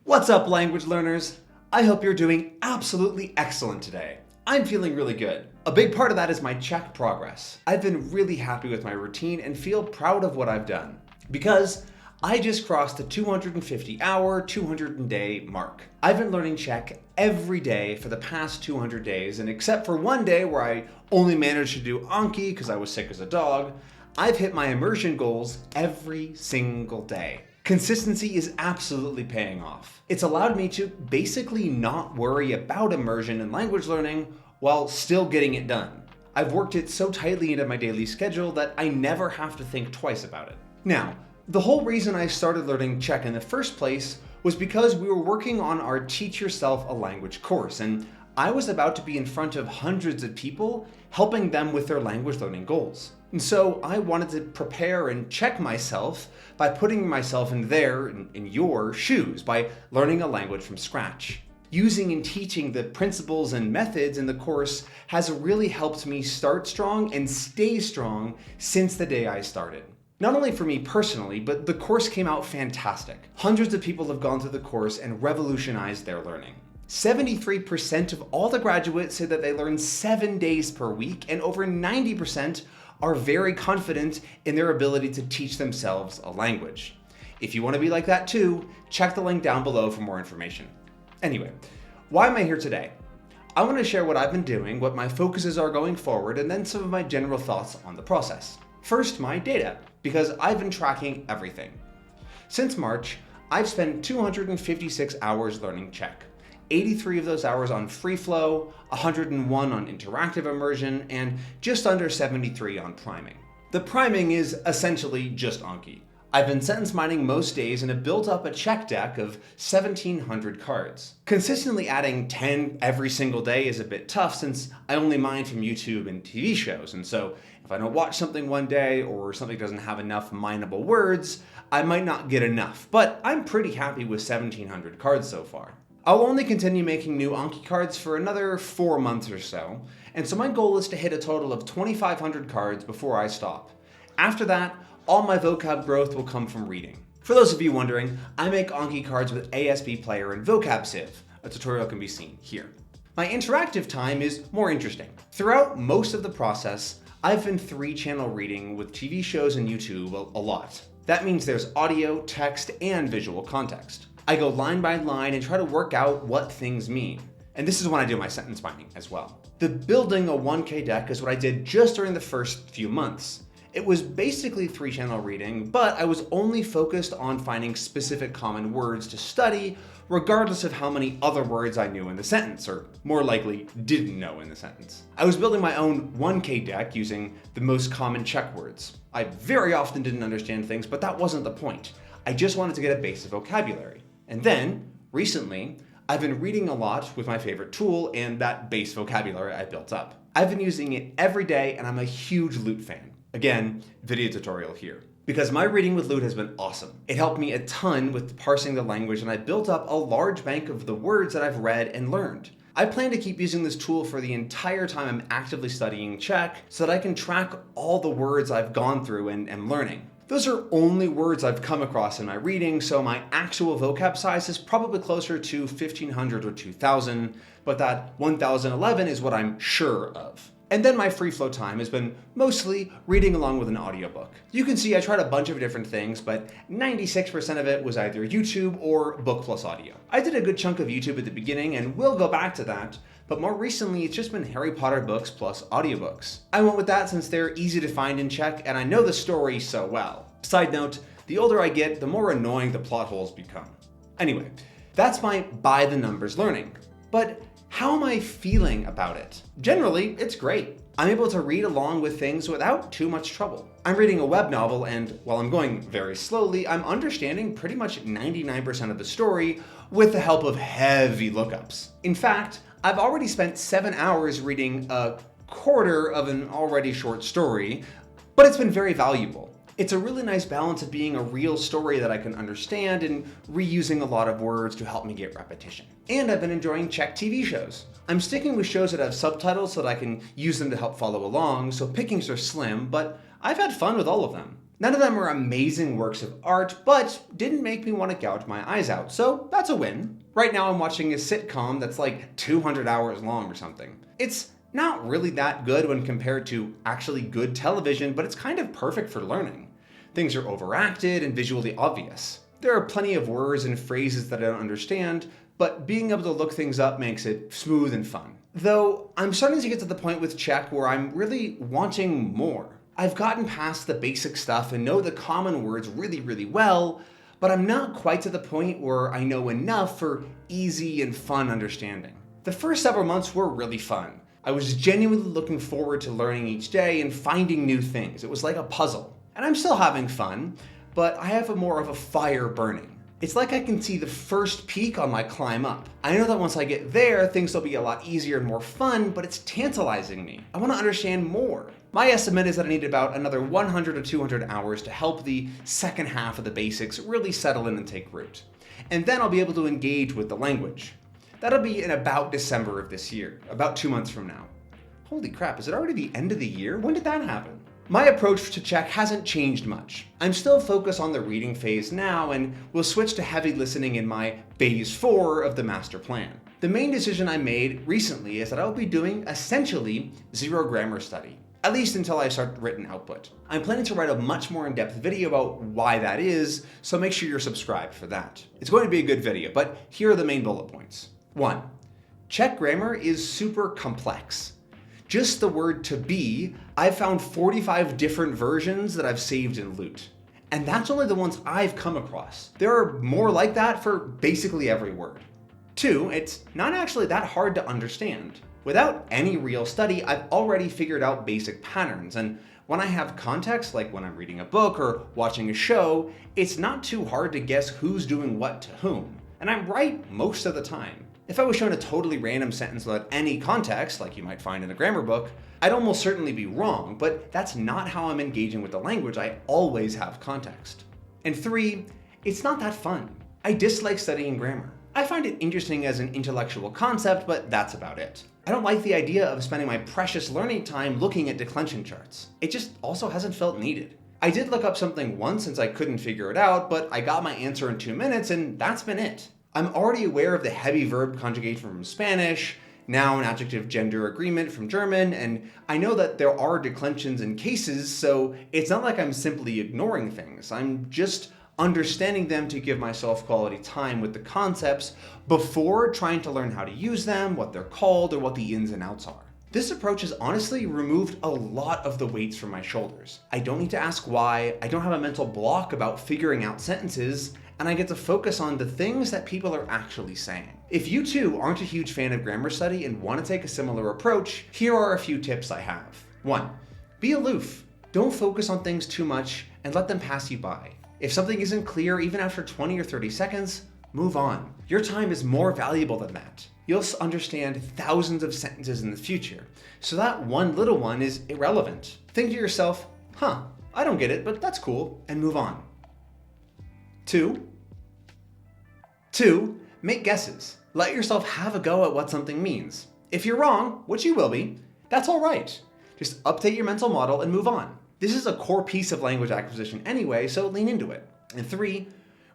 What's up, language learners? I hope you're doing absolutely excellent today. I'm feeling really good. A big part of that is my Czech progress. I've been really happy with my routine and feel proud of what I've done because I just crossed the 250-hour, 200-day mark. I've been learning Czech every day for the past 200 days, and except for one day where I only managed to do Anki because I was sick as a dog, I've hit my immersion goals every single day. Consistency is absolutely paying off. It's allowed me to basically not worry about immersion and language learning while still getting it done. I've worked it so tightly into my daily schedule that I never have to think twice about it. Now, the whole reason I started learning Czech in the first place was because we were working on our Teach Yourself a Language course, and I was about to be in front of hundreds of people helping them with their language learning goals. And so I wanted to prepare and check myself by putting myself in your shoes, by learning a language from scratch. Using and teaching the principles and methods in the course has really helped me start strong and stay strong since the day I started. Not only for me personally, but the course came out fantastic. Hundreds of people have gone through the course and revolutionized their learning. 73% of all the graduates say that they learn 7 days per week, and over 90% are very confident in their ability to teach themselves a language. If you want to be like that too, check the link down below for more information. Anyway, why am I here today? I want to share what I've been doing, what my focuses are going forward, and then some of my general thoughts on the process. First, my data, because I've been tracking everything. Since March, I've spent 256 hours learning Czech. 83 of those hours on free flow, 101 on interactive immersion, and just under 73 on priming. The priming is essentially just Anki. I've been sentence mining most days and have built up a Czech deck of 1,700 cards. Consistently adding 10 every single day is a bit tough since I only mine from YouTube and TV shows, and so if I don't watch something one day or something doesn't have enough mineable words, I might not get enough, but I'm pretty happy with 1,700 cards so far. I'll only continue making new Anki cards for another 4 months or so, and so my goal is to hit a total of 2,500 cards before I stop. After that, all my vocab growth will come from reading. For those of you wondering, I make Anki cards with ASB Player and Vocab Sieve. A tutorial can be seen here. My interactive time is more interesting. Throughout most of the process, I've been 3-channel reading with TV shows and YouTube a lot. That means there's audio, text, and visual context. I go line by line and try to work out what things mean. And this is when I do my sentence mining as well. The building a 1K deck is what I did just during the first few months. It was basically 3-channel reading, but I was only focused on finding specific common words to study, regardless of how many other words I knew in the sentence, or more likely, didn't know in the sentence. I was building my own 1K deck using the most common Czech words. I very often didn't understand things, but that wasn't the point. I just wanted to get a base of vocabulary. And then, recently, I've been reading a lot with my favorite tool and that base vocabulary I built up. I've been using it every day and I'm a huge Lute fan. Again, video tutorial here. Because my reading with Lute has been awesome. It helped me a ton with parsing the language and I built up a large bank of the words that I've read and learned. I plan to keep using this tool for the entire time I'm actively studying Czech so that I can track all the words I've gone through and am learning. Those are only words I've come across in my reading, so my actual vocab size is probably closer to 1,500 or 2,000, but that 1,011 is what I'm sure of. And then my free flow time has been mostly reading along with an audiobook. You can see I tried a bunch of different things, but 96% of it was either YouTube or book plus audio. I did a good chunk of YouTube at the beginning and will go back to that, but more recently it's just been Harry Potter books plus audiobooks. I went with that since they're easy to find in Czech and I know the story so well. Side note, the older I get, the more annoying the plot holes become. Anyway, that's my by the numbers learning. But how am I feeling about it? Generally, it's great. I'm able to read along with things without too much trouble. I'm reading a web novel and while I'm going very slowly, I'm understanding pretty much 99% of the story with the help of heavy lookups. In fact, I've already spent 7 hours reading a quarter of an already short story, but it's been very valuable. It's a really nice balance of being a real story that I can understand and reusing a lot of words to help me get repetition. And I've been enjoying Czech TV shows. I'm sticking with shows that have subtitles so that I can use them to help follow along, so pickings are slim, but I've had fun with all of them. None of them are amazing works of art, but didn't make me want to gouge my eyes out, so that's a win. Right now I'm watching a sitcom that's like 200 hours long or something. It's not really that good when compared to actually good television, but it's kind of perfect for learning. Things are overacted and visually obvious. There are plenty of words and phrases that I don't understand, but being able to look things up makes it smooth and fun. Though I'm starting to get to the point with Czech where I'm really wanting more. I've gotten past the basic stuff and know the common words really well, but I'm not quite to the point where I know enough for easy and fun understanding. The first several months were really fun. I was genuinely looking forward to learning each day and finding new things. It was like a puzzle. And I'm still having fun, but I have more of a fire burning. It's like I can see the first peak on my climb up. I know that once I get there, things will be a lot easier and more fun, but it's tantalizing me. I want to understand more. My estimate is that I need about another 100 or 200 hours to help the second half of the basics really settle in and take root. And then I'll be able to engage with the language. That'll be in about December of this year, about 2 months from now. Holy crap, is it already the end of the year? When did that happen? My approach to Czech hasn't changed much. I'm still focused on the reading phase now and will switch to heavy listening in my phase 4 of the master plan. The main decision I made recently is that I'll be doing essentially zero grammar study, at least until I start written output. I'm planning to write a much more in-depth video about why that is, so make sure you're subscribed for that. It's going to be a good video, but here are the main bullet points. 1. Czech grammar is super complex. Just the word to be, I've found 45 different versions that I've saved in Loot. And that's only the ones I've come across. There are more like that for basically every word. 2, it's not actually that hard to understand. Without any real study, I've already figured out basic patterns, and when I have context, like when I'm reading a book or watching a show, it's not too hard to guess who's doing what to whom. And I'm right most of the time. If I was shown a totally random sentence without any context, like you might find in a grammar book, I'd almost certainly be wrong, but that's not how I'm engaging with the language. I always have context. And 3, it's not that fun. I dislike studying grammar. I find it interesting as an intellectual concept, but that's about it. I don't like the idea of spending my precious learning time looking at declension charts. It just also hasn't felt needed. I did look up something once since I couldn't figure it out, but I got my answer in 2 minutes and that's been it. I'm already aware of the heavy verb conjugation from Spanish, noun, adjective, gender agreement from German, and I know that there are declensions in cases, so it's not like I'm simply ignoring things. I'm just understanding them to give myself quality time with the concepts before trying to learn how to use them, what they're called, or what the ins and outs are. This approach has honestly removed a lot of the weights from my shoulders. I don't need to ask why, I don't have a mental block about figuring out sentences, and I get to focus on the things that people are actually saying. If you too aren't a huge fan of grammar study and want to take a similar approach, here are a few tips I have. 1. Be aloof. Don't focus on things too much and let them pass you by. If something isn't clear even after 20 or 30 seconds, move on. Your time is more valuable than that. You'll understand thousands of sentences in the future, so that one little one is irrelevant. Think to yourself, I don't get it, but that's cool, and move on. 2, make guesses. Let yourself have a go at what something means. If you're wrong, which you will be, that's all right. Just update your mental model and move on. This is a core piece of language acquisition anyway, so lean into it. And 3,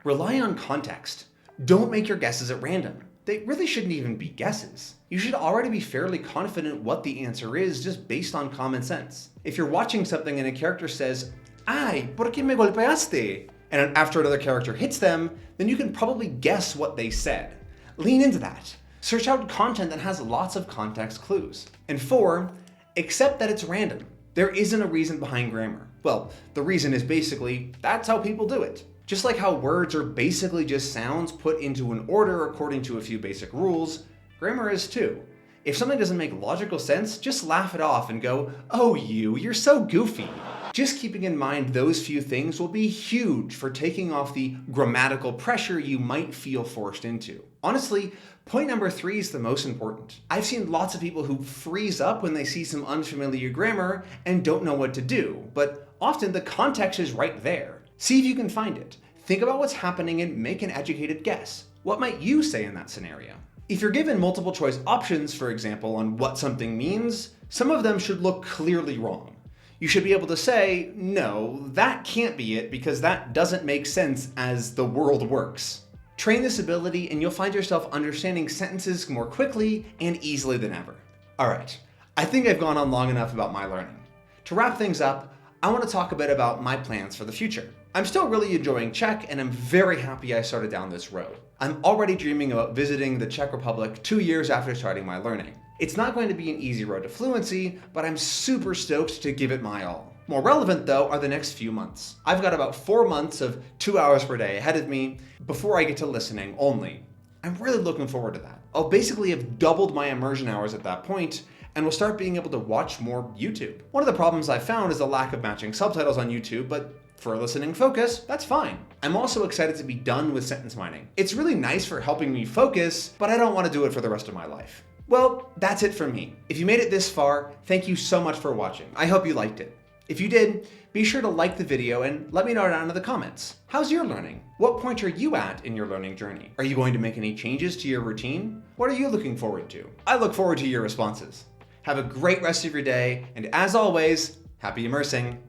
rely on context. Don't make your guesses at random. They really shouldn't even be guesses. You should already be fairly confident what the answer is just based on common sense. If you're watching something and a character says, "Ay, ¿por qué me golpeaste?" and after another character hits them, then you can probably guess what they said. Lean into that. Search out content that has lots of context clues. And 4, accept that it's random. There isn't a reason behind grammar. Well, the reason is basically, that's how people do it. Just like how words are basically just sounds put into an order according to a few basic rules, grammar is too. If something doesn't make logical sense, just laugh it off and go, "Oh, you're so goofy." Just keeping in mind those few things will be huge for taking off the grammatical pressure you might feel forced into. Honestly, point number 3 is the most important. I've seen lots of people who freeze up when they see some unfamiliar grammar and don't know what to do, but often the context is right there. See if you can find it. Think about what's happening and make an educated guess. What might you say in that scenario? If you're given multiple choice options, for example, on what something means, some of them should look clearly wrong. You should be able to say, no, that can't be it because that doesn't make sense as the world works. Train this ability and you'll find yourself understanding sentences more quickly and easily than ever. All right, I think I've gone on long enough about my learning. To wrap things up, I want to talk a bit about my plans for the future. I'm still really enjoying Czech and I'm very happy I started down this road. I'm already dreaming about visiting the Czech Republic 2 years after starting my learning. It's not going to be an easy road to fluency, but I'm super stoked to give it my all. More relevant though are the next few months. I've got about 4 months of 2 hours per day ahead of me before I get to listening only. I'm really looking forward to that. I'll basically have doubled my immersion hours at that point, and we'll start being able to watch more YouTube. One of the problems I've found is the lack of matching subtitles on YouTube, but for a listening focus, that's fine. I'm also excited to be done with sentence mining. It's really nice for helping me focus, but I don't want to do it for the rest of my life. Well, that's it for me. If you made it this far, thank you so much for watching. I hope you liked it. If you did, be sure to like the video and let me know down in the comments. How's your learning? What point are you at in your learning journey? Are you going to make any changes to your routine? What are you looking forward to? I look forward to your responses. Have a great rest of your day, and as always, happy immersing.